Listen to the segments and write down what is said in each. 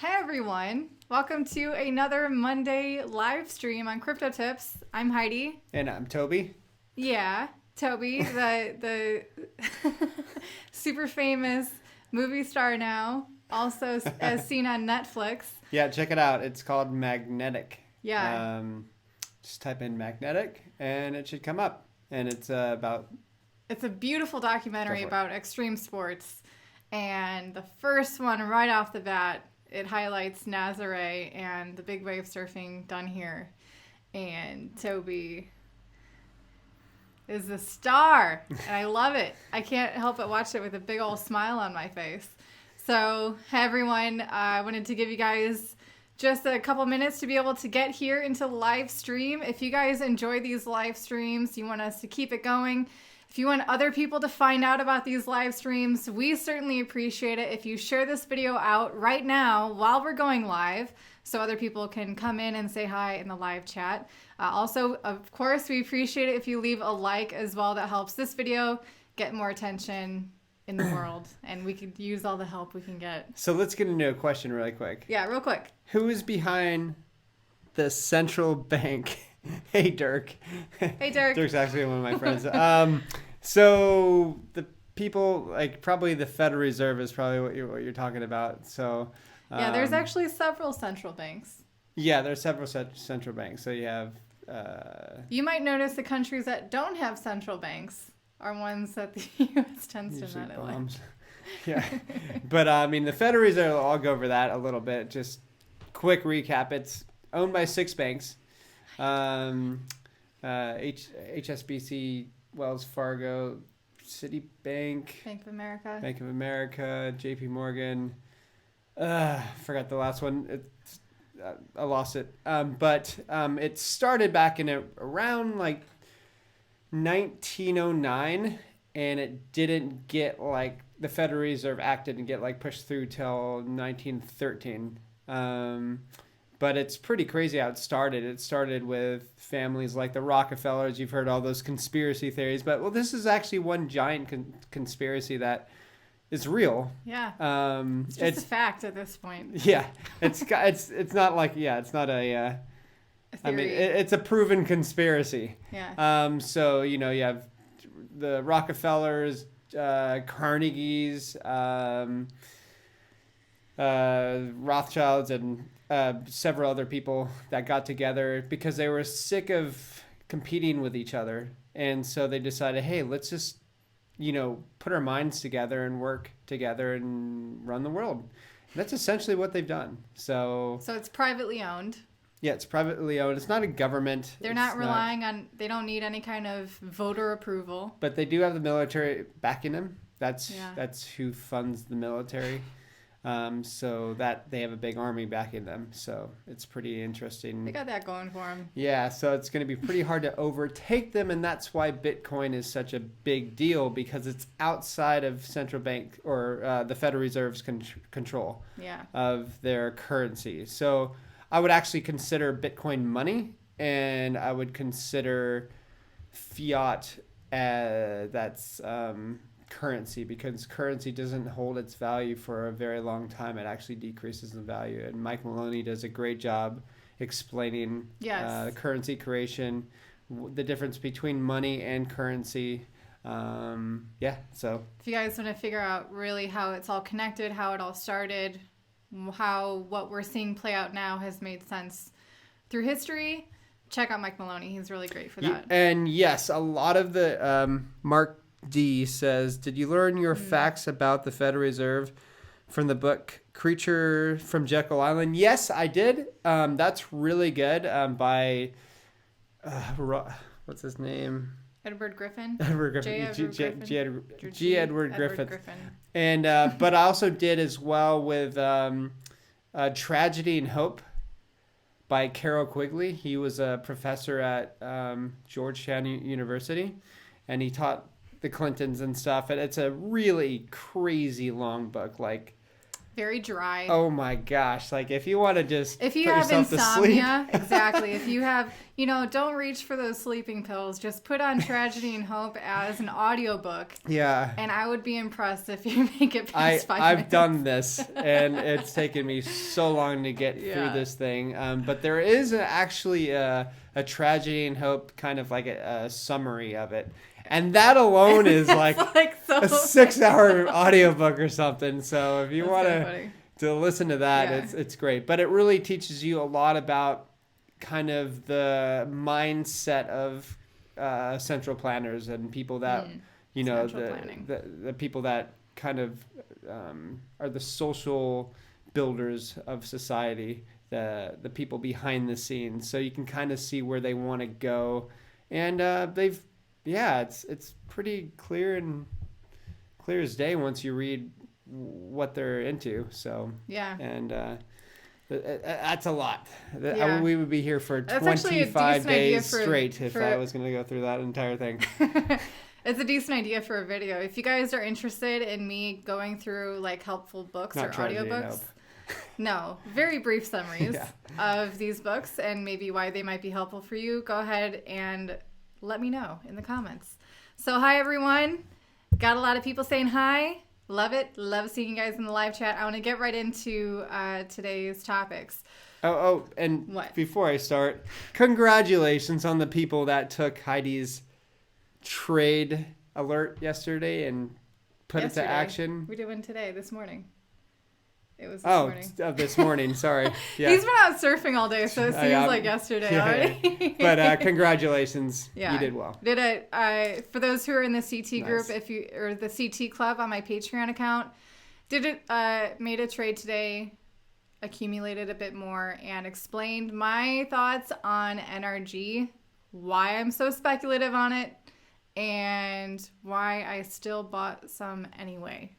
Hey everyone, welcome to another Monday live stream on Crypto Tips. I'm Heidi. And I'm Toby. Yeah, Toby, the super famous movie star now, also as seen on Netflix. Yeah, check it out. It's called Magnetic. Yeah. Just type in Magnetic and it should come up. And it's about... It's a beautiful documentary about extreme sports. And the first one right off the bat, it highlights Nazare and the big wave surfing done here. And Toby is the star. And I love it. I can't help but watch it with a big old smile on my face. So, hey everyone, I wanted to give you guys just a couple minutes to be able to get here into live stream. If you guys enjoy these live streams, you want us to keep it going. If you want other people to find out about these live streams, we certainly appreciate it if you share this video out right now while we're going live so other people can come in and say hi in the live chat. Also, of course, we appreciate it if you leave a like as well. That helps this video get more attention in the world, and we could use all the help we can get. So let's get into a question really quick. Yeah, real quick. Who is behind the central bank? Hey, Dirk. Hey, Dirk. Dirk's actually one of my friends. So the people, like probably the Federal Reserve is probably what you're talking about. So yeah, there's actually several central banks. Yeah, there's several central banks. So you have... You might notice the countries that don't have central banks are ones that the U.S. tends to not elect. Yeah. But, I mean, the Federal Reserve, I'll go over that a little bit. Just quick recap. It's owned by 6 banks. HSBC, Wells Fargo, Citibank, Bank of America, JP Morgan. Forgot the last one. I lost it. But it started back in around like 1909, and it didn't get like the Federal Reserve Act didn't get like pushed through till 1913. But it's pretty crazy how it started. It started with families like the Rockefellers. You've heard all those conspiracy theories, but well, this is actually one giant conspiracy that is real. Yeah. It's just a fact at this point. Yeah, it's not like it's not a I mean, it's a proven conspiracy. Yeah. So you have the Rockefellers, Carnegies, Rothschilds, and several other people that got together because they were sick of competing with each other. And so they decided, hey, let's just, put our minds together and work together and run the world. And that's essentially what they've done. So it's privately owned. Yeah, it's privately owned. It's not a government. They're not relying on, they don't need any kind of voter approval. But they do have the military backing them. That's who funds the military. So that they have a big army backing them. So it's pretty interesting. They got that going for them. Yeah, so it's going to be pretty hard to overtake them. And that's why Bitcoin is such a big deal, because it's outside of central bank or the Federal Reserve's control of their currency. So I would actually consider Bitcoin money, and I would consider fiat that's currency, because currency doesn't hold its value for a very long time. It actually decreases in value. And Mike Maloney does a great job explaining currency creation, the difference between money and currency. So if you guys want to figure out really how it's all connected, how it all started, how what we're seeing play out now has made sense through history, check out Mike Maloney. He's really great for that. And yes, a lot of the Mark D says, did you learn your facts about the Federal Reserve from the book Creature from Jekyll Island? Yes, I did. That's really good. By what's his name? Edward Griffin. G. Edward Griffin. And but I also did as well with Tragedy and Hope by Carol Quigley. He was a professor at Georgetown University, and he taught the Clintons and stuff. And it's a really crazy long book, like Very dry. Oh my gosh. Like if you want to just if you put have yourself insomnia, to sleep. exactly. If you have, don't reach for those sleeping pills. Just put on Tragedy and Hope as an audiobook. Yeah. And I would be impressed if you make it past 5 minutes. I've done this, and it's taken me so long to get through this thing. But there is actually a Tragedy and Hope, kind of like a summary of it. And that alone is like a 6-hour audiobook or something. So if you want to listen to that, it's great. But it really teaches you a lot about kind of the mindset of central planners and people that, the people that kind of are the social builders of society, the people behind the scenes. So you can kind of see where they want to go. And it's pretty clear as day once you read what they're into. So and that's a lot. We would be here for 25 days straight if I was going to go through that entire thing. It's a decent idea for a video. If you guys are interested in me going through like helpful books or audiobooks. No, very brief summaries of these books and maybe why they might be helpful for you. Go ahead and let me know in the comments. So hi everyone. Got a lot of people saying hi. Love it. Love seeing you guys in the live chat. I want to get right into today's topics. And what? Before I start, congratulations on the people that took Heidi's trade alert yesterday and put it to action. We did one this morning. It was this morning. This morning. Sorry. Yeah. He's been out surfing all day, so it seems like yesterday already. But congratulations. You did well. Did it? For those who are in the CT group, or the CT club on my Patreon account, made a trade today, accumulated a bit more, and explained my thoughts on NRG, why I'm so speculative on it, and why I still bought some anyway,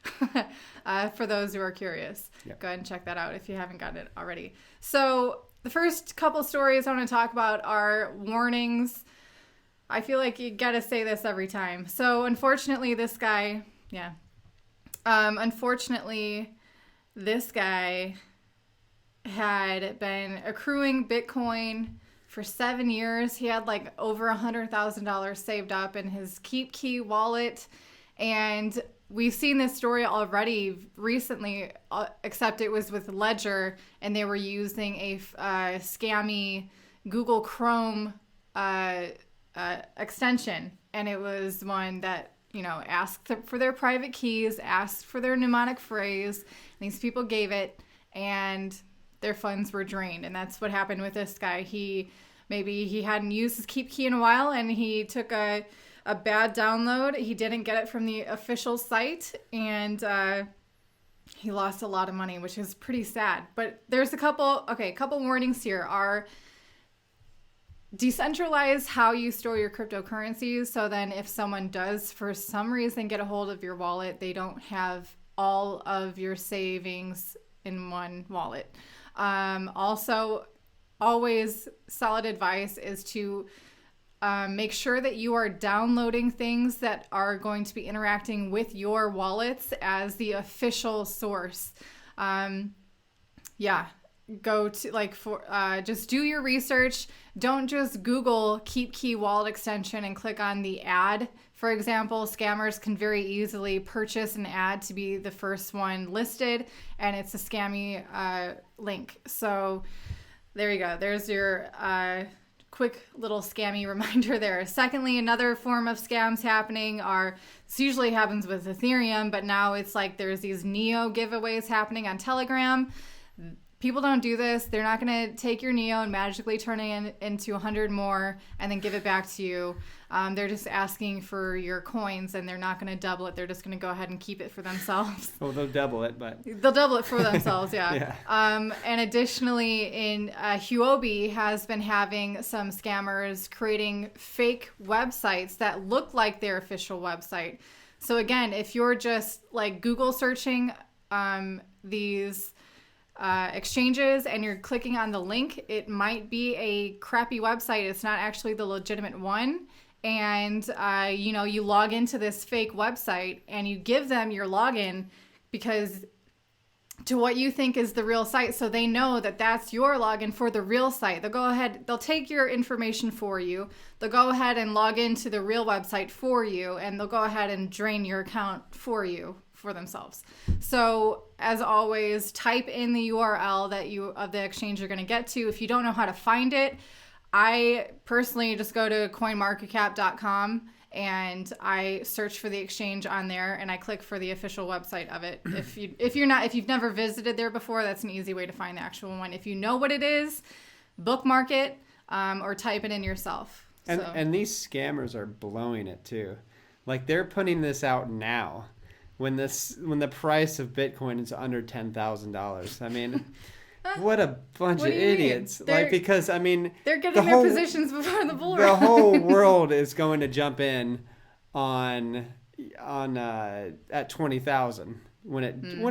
for those who are curious. Go ahead and check that out if you haven't gotten it already. So the first couple stories I want to talk about are warnings. I feel like you got to say this every time. So unfortunately, this guy had been accruing Bitcoin for 7 years. He had like over $100,000 saved up in his KYCfree wallet. And we've seen this story already recently, except it was with Ledger, and they were using a scammy Google Chrome extension. And it was one that, asked for their private keys, asked for their mnemonic phrase. And these people gave it, and their funds were drained. And that's what happened with this guy. Maybe he hadn't used his KYCfree in a while, and he took a bad download. He didn't get it from the official site, and he lost a lot of money, which is pretty sad. But there's a couple warnings here. Are decentralize how you store your cryptocurrencies. So then if someone does for some reason get a hold of your wallet, they don't have all of your savings in one wallet. Also, always solid advice is to make sure that you are downloading things that are going to be interacting with your wallets as the official source. Go to just do your research. Don't just Google KYCfree wallet extension and click on the ad. For example, scammers can very easily purchase an ad to be the first one listed, and it's a scammy link. So there you go. There's your quick little scammy reminder there. Secondly, another form of scams happening this usually happens with Ethereum, but now it's like there's these Neo giveaways happening on Telegram. People don't do this. They're not going to take your Neo and magically turn it into 100 more and then give it back to you. They're just asking for your coins, and they're not going to double it. They're just going to go ahead and keep it for themselves. Well, they'll double it, but... They'll double it for themselves, yeah. And additionally, Huobi has been having some scammers creating fake websites that look like their official website. So again, if you're just like Google searching these... exchanges and you're clicking on the link, it might be a crappy website. It's not actually the legitimate one. And, you log into this fake website and you give them your login because to what you think is the real site, so they know that that's your login for the real site. They'll go ahead, they'll take your information for you, they'll go ahead and log into the real website for you, and they'll go ahead and drain your account for you, for themselves. So as always, type in the URL of the exchange you're going to get to. If you don't know how to find it, I personally just go to coinmarketcap.com and I search for the exchange on there, and I click for the official website of it. If you've never visited there before, that's an easy way to find the actual one. If you know what it is, bookmark it, or type it in yourself. And these scammers are blowing it too. Like, they're putting this out now when the price of Bitcoin is under $10,000. I mean, what a bunch of idiots. Because, I mean, they're getting their positions before the bull run. The whole world is going to jump in on at 20,000. When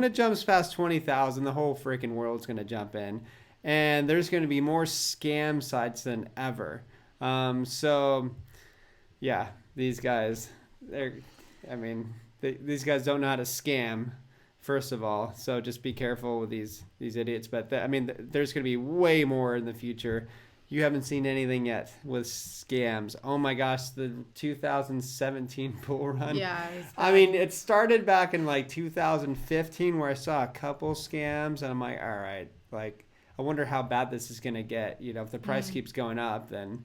it jumps past 20,000, the whole freaking world's going to jump in. And there's going to be more scam sites than ever. So yeah, these guys, these guys don't know how to scam, first of all. So just be careful with these idiots. But there's going to be way more in the future. You haven't seen anything yet with scams. Oh my gosh, the 2017 bull run. Yeah. It started back in like 2015 where I saw a couple scams, and I'm like, all right, like, I wonder how bad this is going to get. You know, if the price keeps going up, then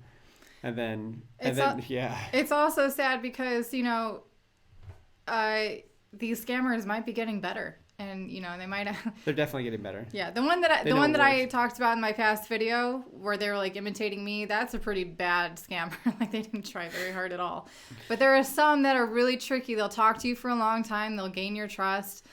yeah. It's also sad because, these scammers might be getting better, and they might. They're definitely getting better. Yeah, the one that I talked about in my past video, where they were like imitating me, that's a pretty bad scammer. Like, they didn't try very hard at all. But there are some that are really tricky. They'll talk to you for a long time. They'll gain your trust,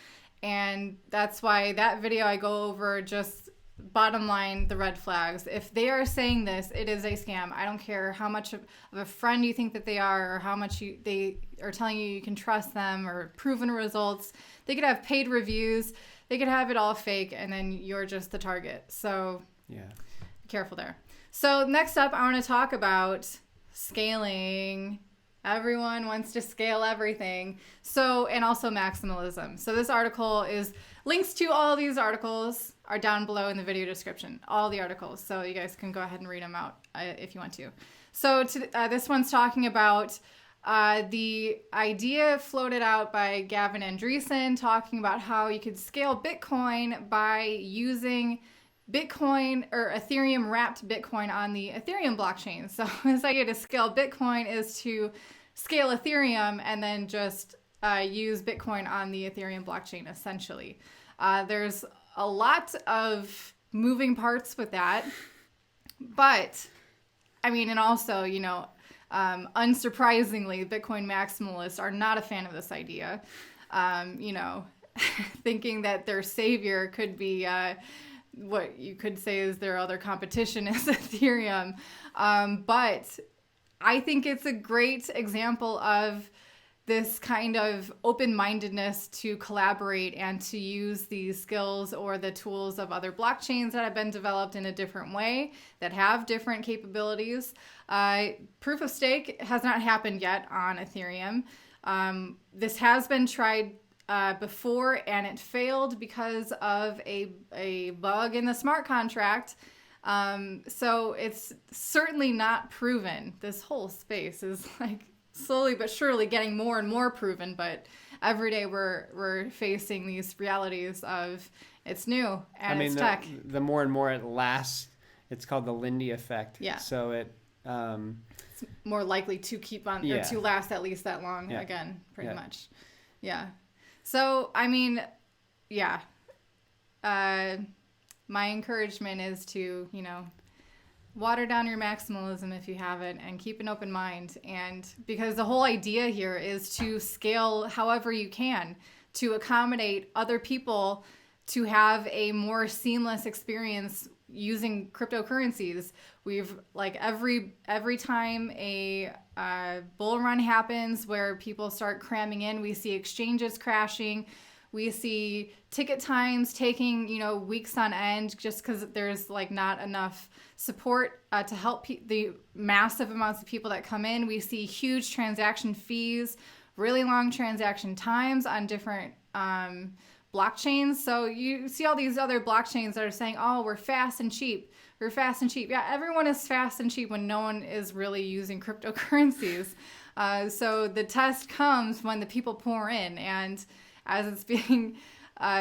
and that's why that video I go over just. Bottom line, the red flags. If they are saying this, it is a scam. I don't care how much of a friend you think that they are, or how much they are telling you can trust them, or proven results. They could have paid reviews. They could have it all fake, and then you're just the target. So yeah, be careful there. So next up, I want to talk about scaling. Everyone wants to scale everything. So, and also maximalism. So this article is links to all these articles are down below in the video description. All the articles. So you guys can go ahead and read them out if you want to. So this one's talking about the idea floated out by Gavin Andreessen, talking about how you could scale Bitcoin by using Bitcoin or Ethereum wrapped Bitcoin on the Ethereum blockchain. So this idea to scale Bitcoin is to scale Ethereum and then just use Bitcoin on the Ethereum blockchain, essentially. There's a lot of moving parts with that. But, and also, unsurprisingly, Bitcoin maximalists are not a fan of this idea. Thinking that their savior could be what you could say is their other competition is Ethereum. But I think it's a great example of this kind of open-mindedness to collaborate and to use these skills or the tools of other blockchains that have been developed in a different way, that have different capabilities. Proof of stake has not happened yet on Ethereum. This has been tried before, and it failed because of a bug in the smart contract. So it's certainly not proven. This whole space is like slowly but surely getting more and more proven, but every day we're facing these realities of it's new and it's tech. The more and more it lasts, it's called the Lindy effect. Yeah. So it's more likely to keep on or to last at least that long again, pretty much. Yeah. So, my encouragement is to, water down your maximalism if you haven't, and keep an open mind. And because the whole idea here is to scale however you can to accommodate other people to have a more seamless experience using cryptocurrencies. We've every time a bull run happens where people start cramming in, we see exchanges crashing. We see ticket times taking, weeks on end just because there's not enough support to help the massive amounts of people that come in. We see huge transaction fees, really long transaction times on different blockchains. So you see all these other blockchains that are saying, oh, we're fast and cheap. We're fast and cheap. Yeah, everyone is fast and cheap when no one is really using cryptocurrencies. So the test comes when the people pour in. And as it's being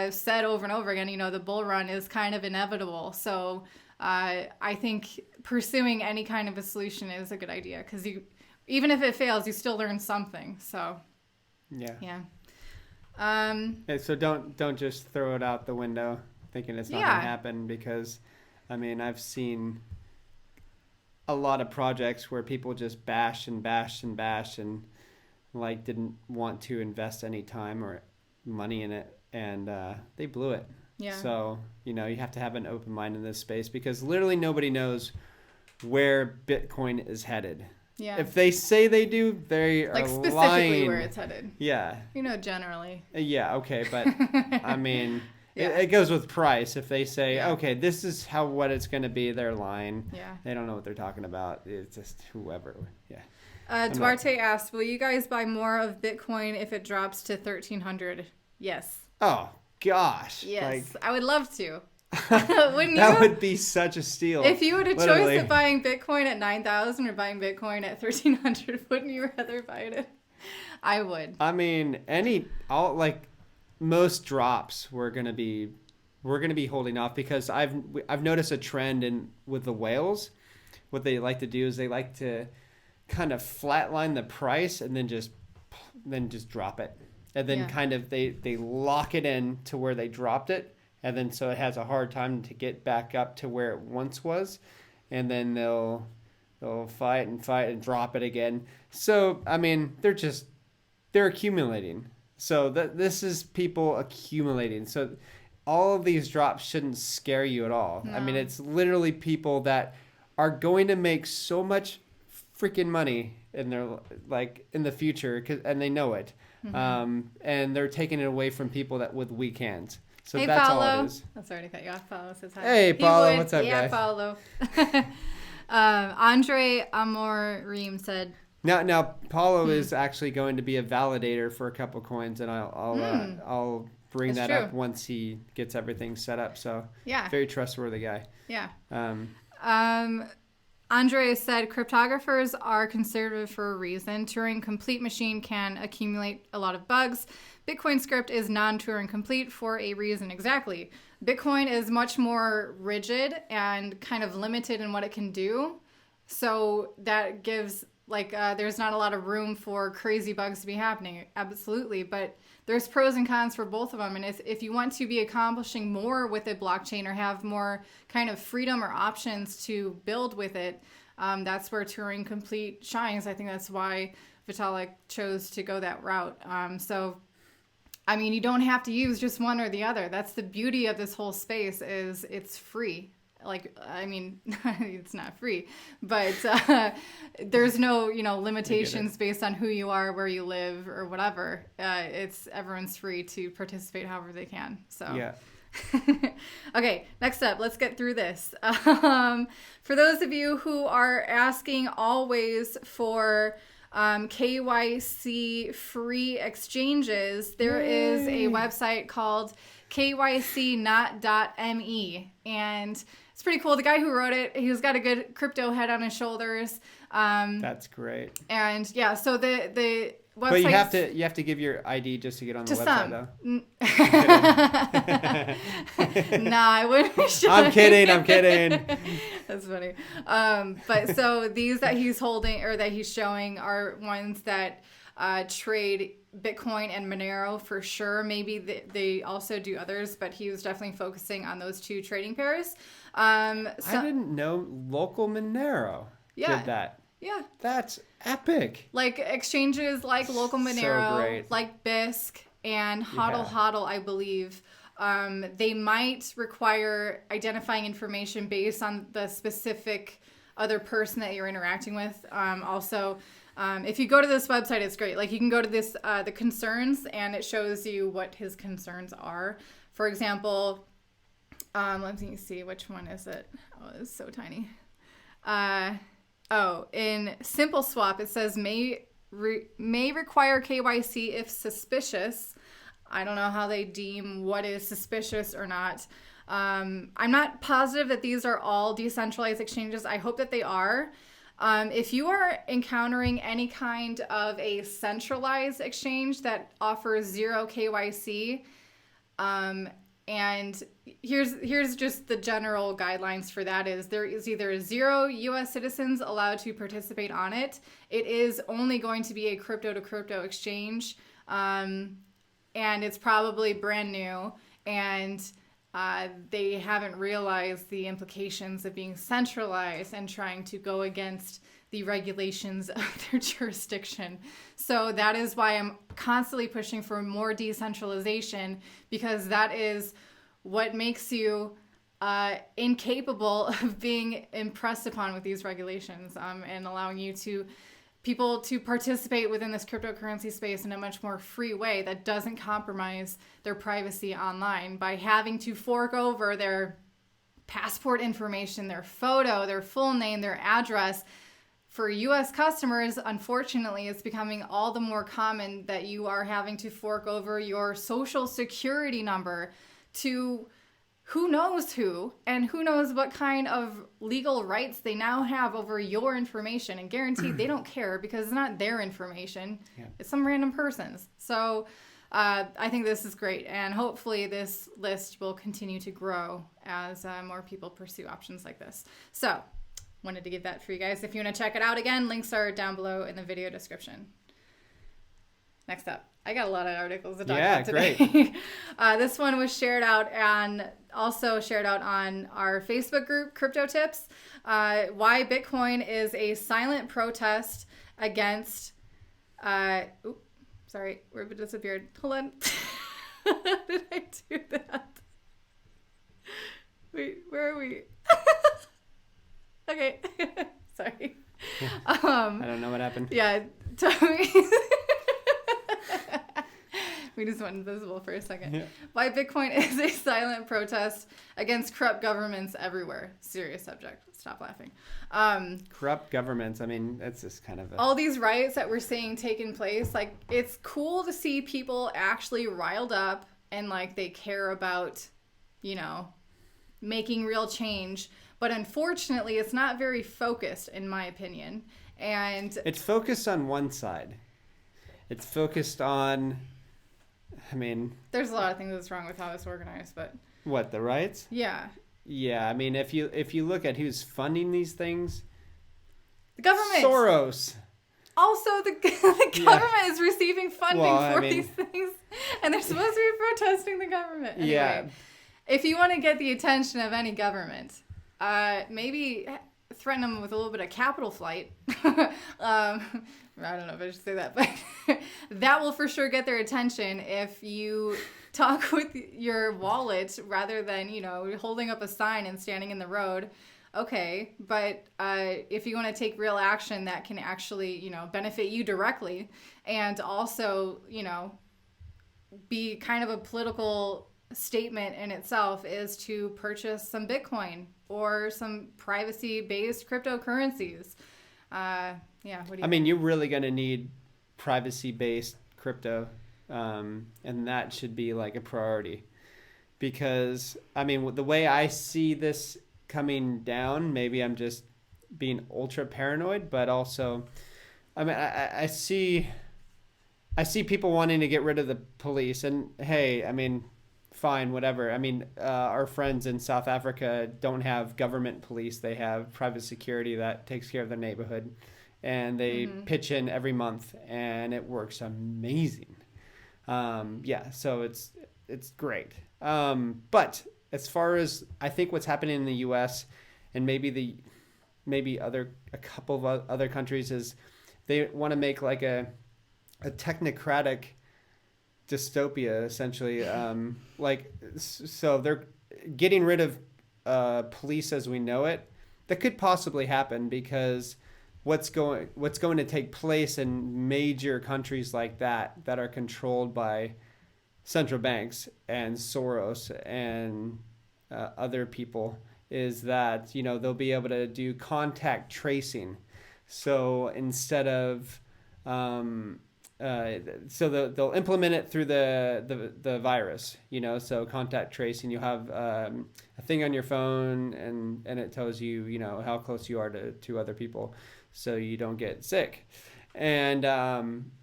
said over and over again, the bull run is kind of inevitable. So I think pursuing any kind of a solution is a good idea, because even if it fails, you still learn something. So yeah. So don't just throw it out the window thinking it's not going to happen, because I've seen a lot of projects where people just bash and like didn't want to invest any time or money in it, and they blew it. Yeah. So, you have to have an open mind in this space, because literally nobody knows where Bitcoin is headed. Yeah. If they say they do, they are specifically lying. Where it's headed. Yeah. Generally. Yeah, okay, but it goes with price. If they say, okay, this is what it's going to be, they're lying. Yeah. They don't know what they're talking about. It's just whoever. Yeah. Duarte asked, will you guys buy more of Bitcoin if it drops to 1,300? Yes. Oh, gosh. Yes, I would love to. Wouldn't you? That would be such a steal. If you had a choice of buying Bitcoin at 9,000 or buying Bitcoin at 1,300, wouldn't you rather buy it? I would. Most drops we're gonna be holding off, because I've noticed a trend with the whales. What they like to do is they like to kind of flatline the price and then just drop it, and then kind of they lock it in to where they dropped it. And then so it has a hard time to get back up to where it once was. And then they'll fight and drop it again. So, they're accumulating. So this is people accumulating. So all of these drops shouldn't scare you at all. No. It's literally people that are going to make so much freaking money in the future, and they know it. Mm-hmm. And they're taking it away from people with weak hands. So hey, that's Paulo. all it is. I'm sorry to cut you off. Paulo says hi. Hey, Paulo. What's up, guys? Yeah, Paulo. Andre Amorim said... Now, Paulo is actually going to be a validator for a couple coins, and I'll bring that up once he gets everything set up. So, very trustworthy guy. Yeah. Andre said, cryptographers are conservative for a reason. Turing complete machine can accumulate a lot of bugs. Bitcoin script is non-Turing complete for a reason. Exactly. Bitcoin is much more rigid and kind of limited in what it can do. So that gives, there's not a lot of room for crazy bugs to be happening. Absolutely. But there's pros and cons for both of them. And if you want to be accomplishing more with a blockchain or have more kind of freedom or options to build with it, that's where Turing complete shines. I think that's why Vitalik chose to go that route. You don't have to use just one or the other. That's the beauty of this whole space, is it's free. It's not free, but there's no, limitations based on who you are, where you live, or whatever. Everyone's free to participate however they can. So yeah. Okay, next up, let's get through this. For those of you who are asking always for KYC-free exchanges, there is a website called KYC-not.me, and it's pretty cool. The guy who wrote it, he's got a good crypto head on his shoulders. That's great. And yeah, so the website. But you have to give your ID just to get on the website, though. Nah, I wouldn't be sure. I'm kidding. That's funny. But so these that he's holding or that he's showing are ones that trade Bitcoin and Monero for sure. Maybe they also do others, but he was definitely focusing on those two trading pairs. I didn't know local Monero did that. Yeah. That's epic. Like exchanges like Local Monero, like Bisq, and HODL, I believe. They might require identifying information based on the specific other person that you're interacting with. If you go to this website, it's great. Like you can go to this, the concerns, and it shows you what his concerns are. For example, let me see, which one is it? Oh, it's so tiny. In Simple Swap, it says may require KYC if suspicious. I don't know how they deem what is suspicious or not. I'm not positive that these are all decentralized exchanges. I hope that they are. If you are encountering any kind of a centralized exchange that offers zero KYC, and here's just the general guidelines for that is there is either 0 U.S. citizens allowed to participate on it. It is only going to be a crypto-to-crypto exchange, and it's probably brand new, and they haven't realized the implications of being centralized and trying to go against the regulations of their jurisdiction. So that is why I'm constantly pushing for more decentralization, because that is what makes you incapable of being impressed upon with these regulations, and allowing people to participate within this cryptocurrency space in a much more free way that doesn't compromise their privacy online by having to fork over their passport information, their photo, their full name, their address. For U.S. customers, unfortunately, it's becoming all the more common that you are having to fork over your social security number to who knows who, and who knows what kind of legal rights they now have over your information. And guaranteed they don't care, because it's not their information. Yeah. It's some random person's. So I think this is great. And hopefully this list will continue to grow as more people pursue options like this. So wanted to give that for you guys. If you want to check it out again, links are down below in the video description. Next up, I got a lot of articles to talk about today. Great. This one was shared out and also shared out on our Facebook group, Crypto Tips. Why Bitcoin is a silent protest against. Sorry, where it disappeared. Hold on. How did I do that? Wait, where are we? Okay. Sorry. I don't know what happened. Yeah, Tommy. We just went invisible for a second. Yeah. Why Bitcoin is a silent protest against corrupt governments everywhere. Serious subject. Stop laughing. Corrupt governments. I mean, that's just kind of all these riots that we're seeing taking place. Like, it's cool to see people actually riled up and like they care about, making real change. But unfortunately, it's not very focused, in my opinion. And it's focused on one side. It's focused on. I mean, there's a lot of things that's wrong with how it's organized, but what, the riots? Yeah. Yeah, I mean, if you look at who's funding these things, the government. Soros. Also, the government is receiving funding for these things, and they're supposed to be protesting the government. Anyway, yeah. If you want to get the attention of any government, maybe threaten them with a little bit of capital flight. I don't know if I should say that, but that will for sure get their attention if you talk with your wallet rather than, holding up a sign and standing in the road. Okay, but if you want to take real action that can actually, benefit you directly and also, be kind of a political statement in itself, is to purchase some Bitcoin or some privacy-based cryptocurrencies. Yeah, what do you think? You're really going to need privacy-based crypto, and that should be like a priority, because the way I see this coming down, maybe I'm just being ultra paranoid, but also, I see people wanting to get rid of the police, and hey, fine, whatever. Our friends in South Africa don't have government police; they have private security that takes care of their neighborhood. And they pitch in every month, and it works amazing. So it's great. But as far as I think what's happening in the U.S. and maybe a couple of other countries is they want to make like a technocratic dystopia, essentially. So they're getting rid of police as we know it. That could possibly happen because what's going to take place in major countries like that are controlled by central banks and Soros and other people is that they'll be able to do contact tracing. So instead of so they'll implement it through the virus, so contact tracing. You have a thing on your phone, and it tells you, how close you are to other people, so you don't get sick. And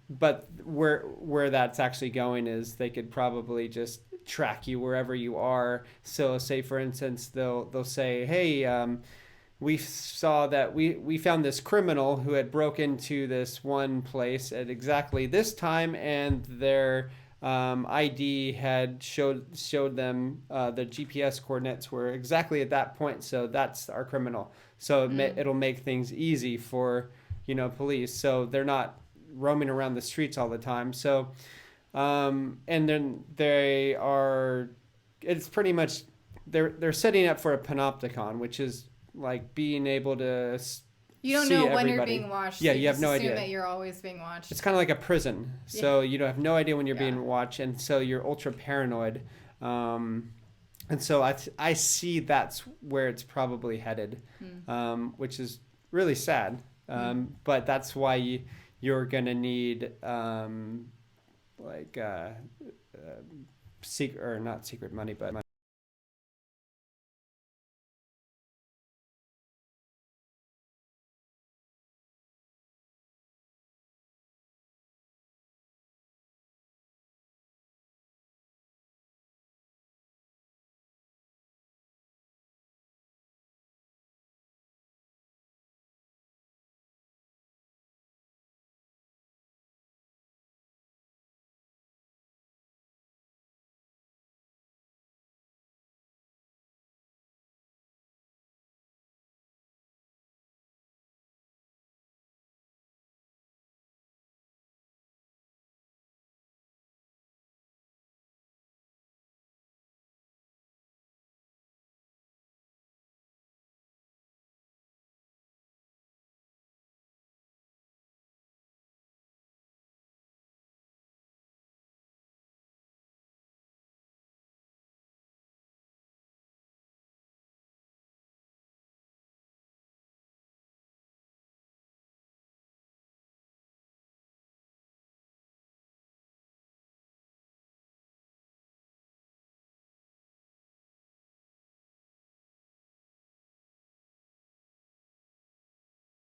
but where that's actually going is they could probably just track you wherever you are. So say, for instance, they'll say, hey, we saw that we found this criminal who had broke into this one place at exactly this time, and their ID had showed them the GPS coordinates were exactly at that point. So that's our criminal. So it'll make things easy for police. So they're not roaming around the streets all the time. So and then it's pretty much they're setting up for a panopticon, which is like being able to you don't know when you're being watched. Yeah, you have no idea. Assume that you're always being watched. It's kind of like a prison. So you don't have no idea when you're being watched, and so you're ultra paranoid. And so I see that's where it's probably headed, which is really sad. But that's why you're gonna need secret, or not secret money, but money.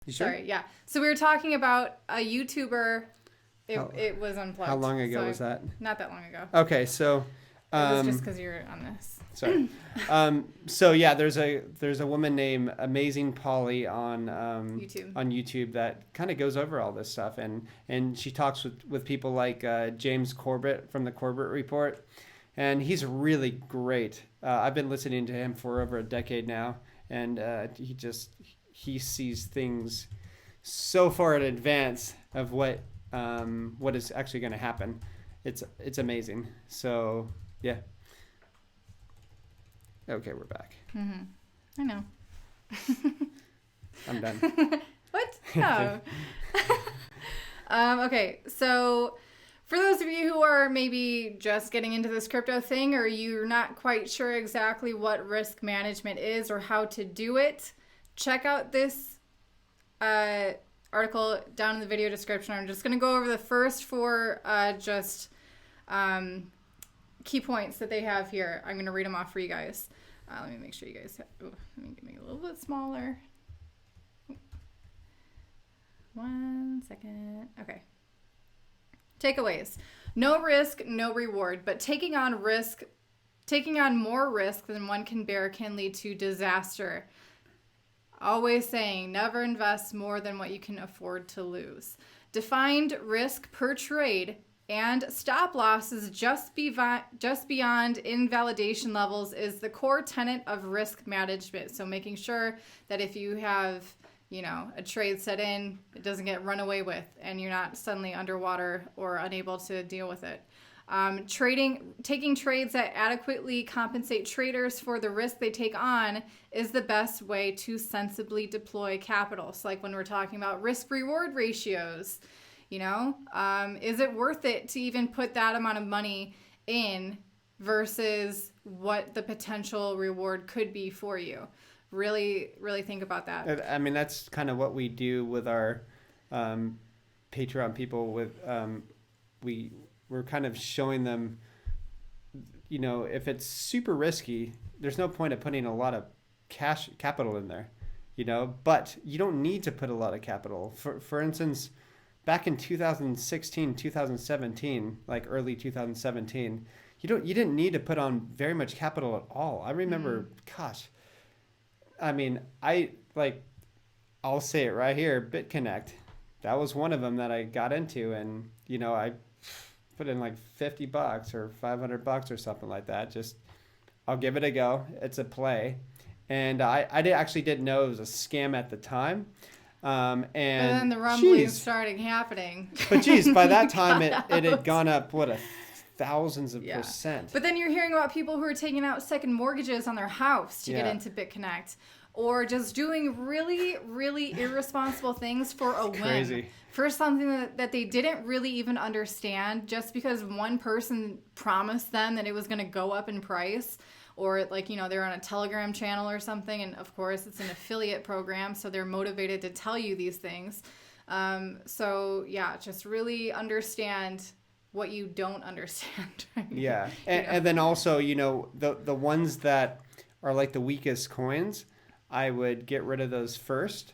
You sure? Sorry, yeah. So we were talking about a YouTuber. It was unplugged. How long ago was that? Not that long ago. Okay, so it was just because you're on this. Sorry. So yeah, there's a woman named Amazing Polly on YouTube that kind of goes over all this stuff, and she talks with people like James Corbett from the Corbett Report, and he's really great. I've been listening to him for over a decade now, and he sees things so far in advance of what is actually going to happen. It's amazing. So yeah. Okay, we're back. Mm-hmm. I know. I'm done. What? No. Okay, so for those of you who are maybe just getting into this crypto thing, or you're not quite sure exactly what risk management is or how to do it, check out this article down in the video description. I'm just going to go over the first four key points that they have here. I'm going to read them off for you guys. Let me make sure you guys let me make it a little bit smaller. 1 second. Okay. Takeaways. No risk, no reward, but taking on more risk than one can bear can lead to disaster. Always saying, never invest more than what you can afford to lose. Defined risk per trade and stop losses just beyond invalidation levels is the core tenet of risk management. So making sure that if you have, a trade set in, it doesn't get run away with and you're not suddenly underwater or unable to deal with it. Taking trades that adequately compensate traders for the risk they take on is the best way to sensibly deploy capital. So like when we're talking about risk reward ratios, is it worth it to even put that amount of money in versus what the potential reward could be for you? Really, really think about that. I mean, that's kind of what we do with our Patreon people with we're kind of showing them, if it's super risky, there's no point of putting a lot of capital in there, but you don't need to put a lot of capital. For instance, back in 2016, 2017, like early 2017, you didn't need to put on very much capital at all. I remember, gosh, I mean, I'll say it right here, BitConnect. That was one of them that I got into, and I put in like $50 or $500 or something like that. Just, I'll give it a go. It's a play. And I actually didn't know it was a scam at the time. And then the rumblings started happening. But geez, by that time it had gone up, thousands of percent. But then you're hearing about people who are taking out second mortgages on their house to get into BitConnect. Or just doing really, really irresponsible things for a win. Crazy. For something that they didn't really even understand, just because one person promised them that it was going to go up in price. Or they're on a Telegram channel or something. And of course, it's an affiliate program. So they're motivated to tell you these things. Just really understand what you don't understand. Yeah. And then also, the ones that are like the weakest coins, I would get rid of those first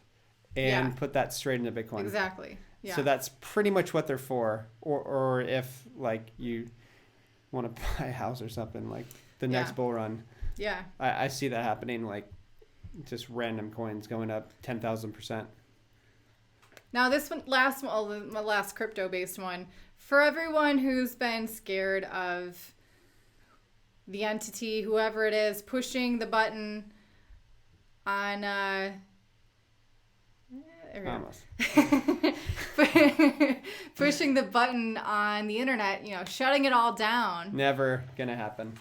and put that straight into Bitcoin. Exactly. Yeah. So that's pretty much what they're for. Or if you want to buy a house or something, like the next bull run. Yeah. I see that happening, like just random coins going up 10,000%. Now this one, my last crypto-based one, for everyone who's been scared of the entity, whoever it is, pushing the button on pushing the button on the internet, shutting it all down. Never gonna happen.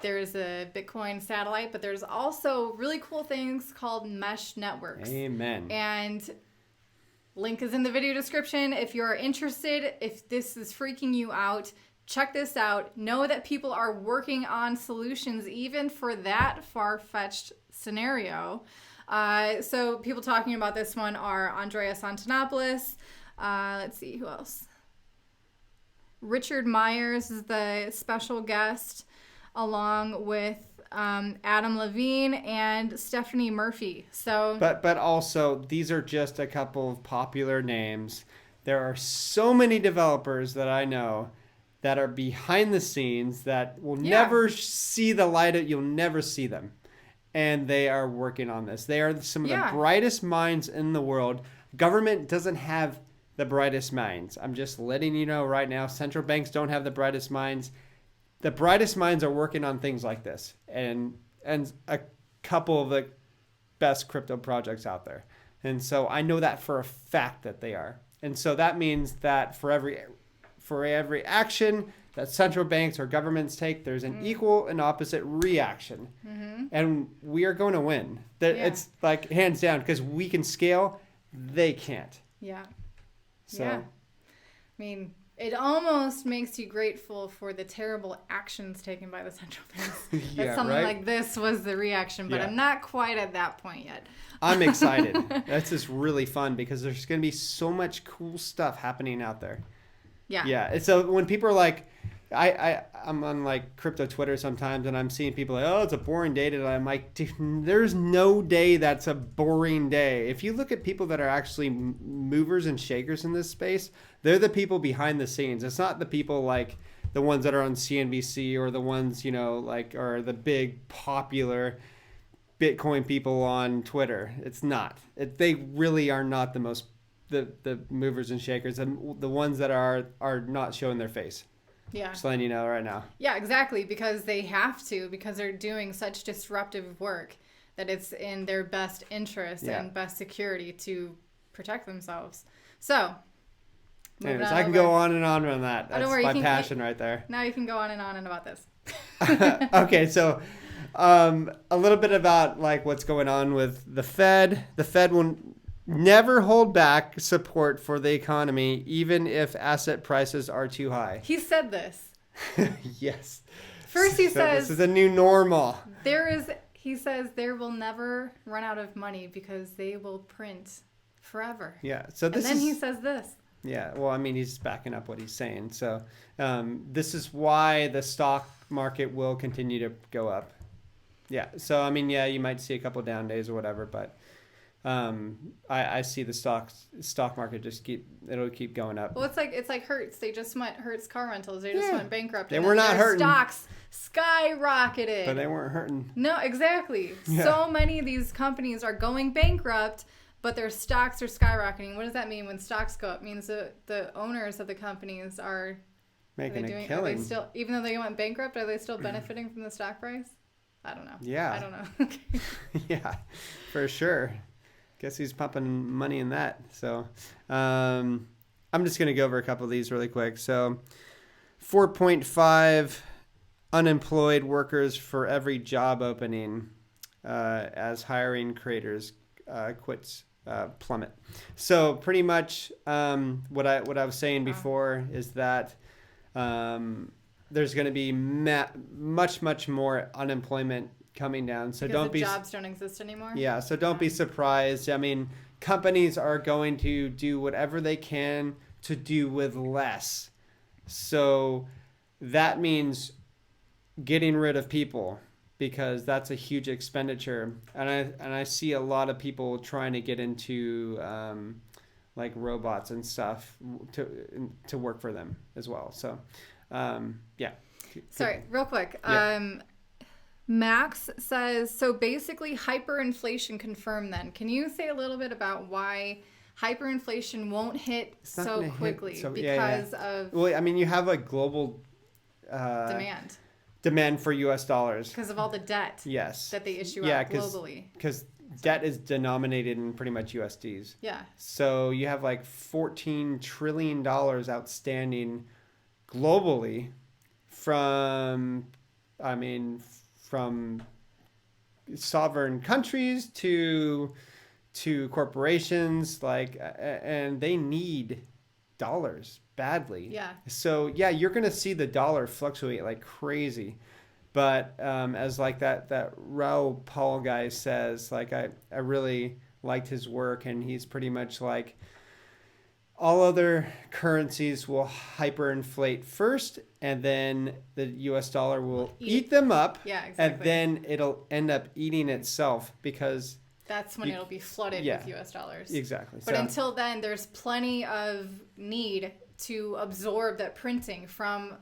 There's a Bitcoin satellite, but there's also really cool things called mesh networks. Amen. And link is in the video description. If you're interested, if this is freaking you out, check this out. Know that people are working on solutions even for that far-fetched scenario. So people talking about this one are Andreas Antonopoulos. Let's see, who else? Richard Myers is the special guest, along with Adam Levine and Stephanie Murphy. So, but also these are just a couple of popular names. There are so many developers that I know that are behind the scenes that will never see the light. You'll never see them. And they are working on this. They are some of the brightest minds in the world. Government doesn't have the brightest minds. I'm just letting you know right now. Central banks don't have the brightest minds. The brightest minds are working on things like this. And a couple of the best crypto projects out there. And so I know that for a fact that they are. And so that means that for every action that central banks or governments take, there's an equal and opposite reaction. Mm-hmm. And we are going to win. It's like hands down, because we can scale, they can't. Yeah. So. Yeah. I mean, it almost makes you grateful for the terrible actions taken by the central banks. That something like this was the reaction, but I'm not quite at that point yet. I'm excited. That's just really fun because there's going to be so much cool stuff happening out there. Yeah. Yeah. And so when people are like, I'm on like crypto Twitter sometimes and I'm seeing people like, oh, it's a boring day today. I'm like, dude, there's no day that's a boring day. If you look at people that are actually movers and shakers in this space, they're the people behind the scenes. It's not the people like the ones that are on CNBC or the ones, are the big popular Bitcoin people on Twitter. It's not. They really are not the most, the movers and shakers, and the ones that are not showing their face. Yeah. Just letting you know right now. Yeah, exactly. Because they have to, because they're doing such disruptive work that it's in their best interest and best security to protect themselves. So, anyways, I can go on and on that. That's my passion right there. Now you can go on and about this. Okay, so a little bit about like what's going on with the Fed. The Fed will never hold back support for the economy, even if asset prices are too high. He said this. Yes. First he says... This is a new normal. He says there will never run out of money because they will print forever. Yeah. So he says this. Yeah. Well, I mean, he's backing up what he's saying. So this is why the stock market will continue to go up. Yeah. So, I mean, yeah, you might see a couple down days or whatever, but I see the stock market it'll keep going up. Well, it's like Hertz. They just went Hertz car rentals. They just went bankrupt. They were not hurting. Stocks skyrocketed. But they weren't hurting. No, exactly. Yeah. So many of these companies are going bankrupt, but their stocks are skyrocketing. What does that mean when stocks go up? It means the owners of the companies are making a killing. Are they still, even though they went bankrupt, are they still benefiting from the stock price? I don't know. Yeah. I don't know. Okay. Yeah, for sure. Guess he's pumping money in that. So I'm just going to go over a couple of these really quick. So 4.5 unemployed workers for every job opening as hiring creators quits plummet. So pretty much what I was saying before is that there's going to be much more unemployment coming down. So because jobs don't exist anymore. Yeah, so don't be surprised. I mean, companies are going to do whatever they can to do with less. So that means getting rid of people, because that's a huge expenditure. And I see a lot of people trying to get into like robots and stuff to work for them as well. So yeah. Sorry, real quick. Yeah. Max says, so basically hyperinflation confirmed then. Can you say a little bit about why hyperinflation won't hit so quickly because of... Well, I mean, you have a global demand for US dollars. Because of all the debt that they issue out globally. Because debt is denominated in pretty much USDs. Yeah. So you have like $14 trillion outstanding globally from sovereign countries to corporations, and they need dollars badly. Yeah. So yeah, you're gonna see the dollar fluctuate like crazy, but as like that Raoul Paul guy says, like I really liked his work, and he's pretty much like, all other currencies will hyperinflate first, and then the US dollar will eat them up. Yeah, exactly. And then it'll end up eating itself, because that's when it'll be flooded with US dollars. Exactly. But until then, there's plenty of need to absorb that printing from,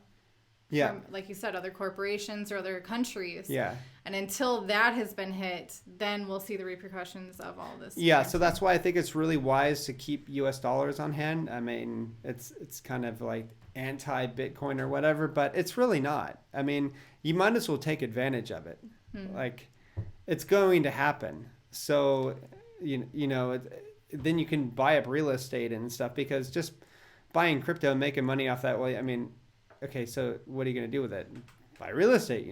like you said, other corporations or other countries. Yeah. And until that has been hit, then we'll see the repercussions of all this. Yeah, so that's why I think it's really wise to keep US dollars on hand. I mean, it's kind of like anti-Bitcoin or whatever, but it's really not. I mean, you might as well take advantage of it. Like, it's going to happen. So, then you can buy up real estate and stuff, because just buying crypto and making money off that way, I mean, okay, so what are you going to do with it? Buy real estate,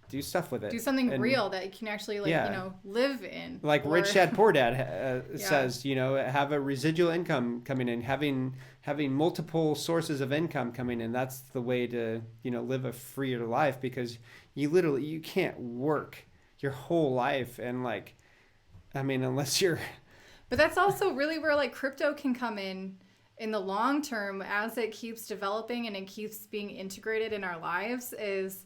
do stuff with it. Do something real that you can actually live in. Like Rich Dad Poor Dad says, have a residual income coming in, having multiple sources of income coming in. That's the way to, live a freer life, because you can't work your whole life. And unless you're... But that's also really where crypto can come in the long term, as it keeps developing and it keeps being integrated in our lives, is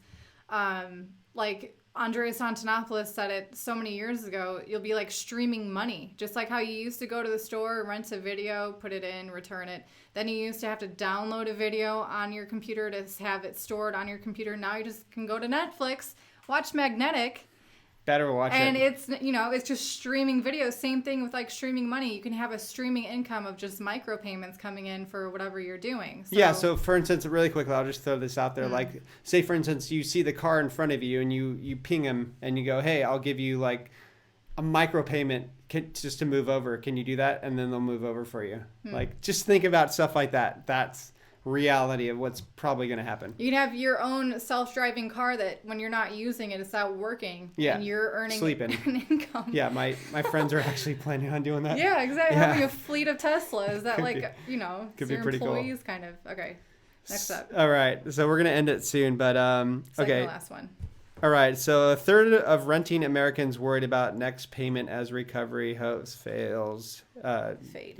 like Andreas Antonopoulos said it so many years ago, you'll be streaming money. Just like how you used to go to the store, rent a video, put it in, return it. Then you used to have to download a video on your computer to have it stored on your computer. Now you just can go to Netflix, watch Magnetic. Better watch and it. And it's just streaming videos. Same thing with streaming money. You can have a streaming income of just micropayments coming in for whatever you're doing. So for instance, really quickly, I'll just throw this out there. Say for instance, you see the car in front of you and you ping them and you go, hey, I'll give you a micropayment just to move over. Can you do that? And then they'll move over for you. Just think about stuff like that. That's reality of what's probably going to happen. You can have your own self-driving car that when you're not using it, it's out working. Yeah. And you're earning sleeping. An income. Yeah, my friends are actually planning on doing that. Yeah, exactly. Yeah. Having a fleet of Teslas that could be pretty employees cool. Kind of. Okay. Next up. All right. So we're going to end it soon, but okay. The last one. All right. So a third of renting Americans worried about next payment as recovery hopes fails.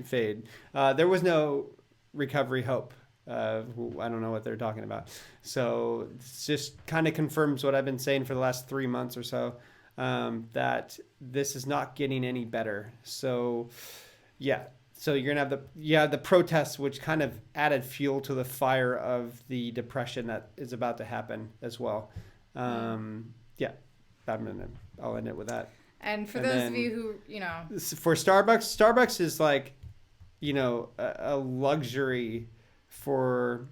Fade. There was no recovery hope. I don't know what they're talking about. So it just kind of confirms what I've been saying for the last 3 months or so, that this is not getting any better. So, yeah. So you're going to have the protests, which kind of added fuel to the fire of the depression that is about to happen as well. Yeah, I'll end it with that. And for those of you who, for Starbucks is like, a luxury for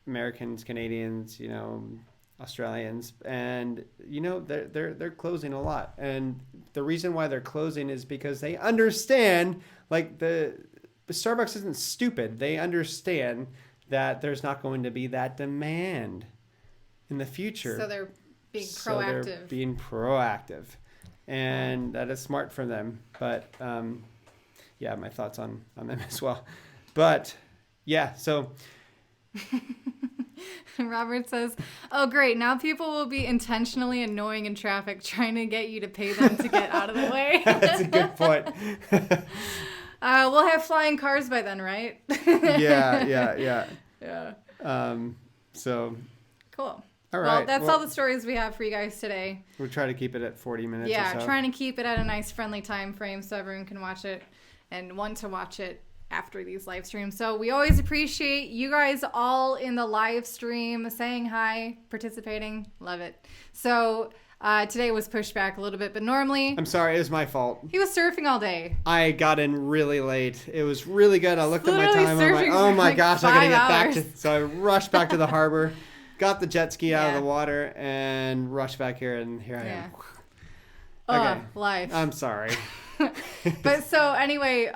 Americans, Canadians, Australians, and they're closing a lot. And the reason why they're closing is because they understand, like, the Starbucks isn't stupid. They understand that there's not going to be that demand in the future. So they're being proactive. And that is smart from them. But my thoughts on them as well. But yeah, so Robert says, "Oh great, now people will be intentionally annoying in traffic trying to get you to pay them to get out of the way." That's a good point. We'll have flying cars by then, right? Yeah. So cool. All right. Well, that's all the stories we have for you guys today. We'll try to keep it at 40 minutes or so. Trying to keep it at a nice friendly time frame so everyone can watch it and want to watch it after these live streams. So we always appreciate you guys all in the live stream saying hi, participating. Love it. So today was pushed back a little bit, but normally... I'm sorry, it was my fault. He was surfing all day. I got in really late. It was really good. I looked at my time. I'm like, oh my gosh, I gotta get back to... So I rushed back to the harbor, got the jet ski out of the water, and rushed back here, and here I am. Okay. Life. I'm sorry. But so anyway,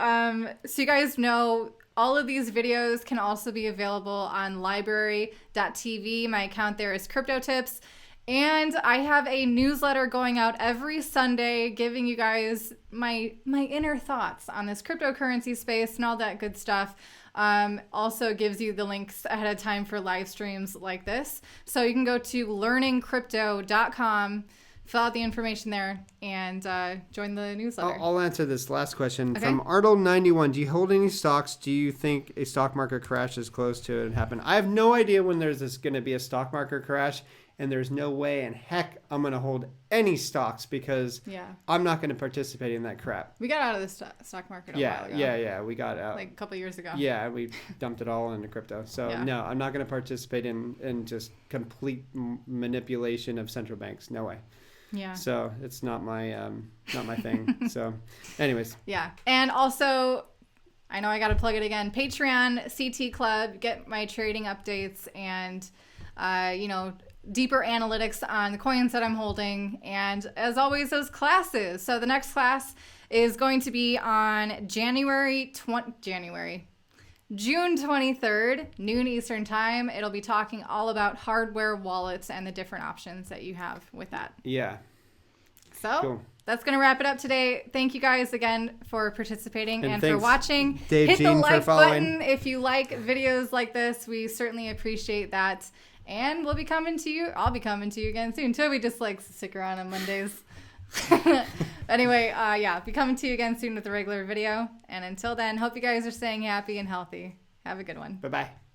so you guys know all of these videos can also be available on library.tv. My account there is Crypto Tips. And I have a newsletter going out every Sunday giving you guys my inner thoughts on this cryptocurrency space and all that good stuff. Also gives you the links ahead of time for live streams like this. So you can go to learningcrypto.com, fill out the information there, and join the newsletter. I'll answer this last question. From Arnold91. Do you hold any stocks? Do you think a stock market crash is close to it happen? I have no idea when there's going to be a stock market crash, and there's no way in heck I'm going to hold any stocks because I'm not going to participate in that crap. We got out of the stock market a while ago. Yeah, we got out. Like a couple years ago. Yeah, we dumped it all into crypto. So no, I'm not going to participate in just complete manipulation of central banks. No way. Yeah. So it's not my thing. So anyways. Yeah. And also, I know I got to plug it again. Patreon, CT Club, get my trading updates and, deeper analytics on the coins that I'm holding. And as always, those classes. So the next class is going to be on June 23rd, noon Eastern time. It'll be talking all about hardware wallets and the different options that you have with that. Yeah. So that's going to wrap it up today. Thank you guys again for participating and for watching. Hit the like button if you like videos like this. We certainly appreciate that. And we'll be coming to you. I'll be coming to you again soon. Toby just likes to stick around on Mondays. Anyway, be coming to you again soon with a regular video. And until then, hope you guys are staying happy and healthy. Have a good one. Bye-bye.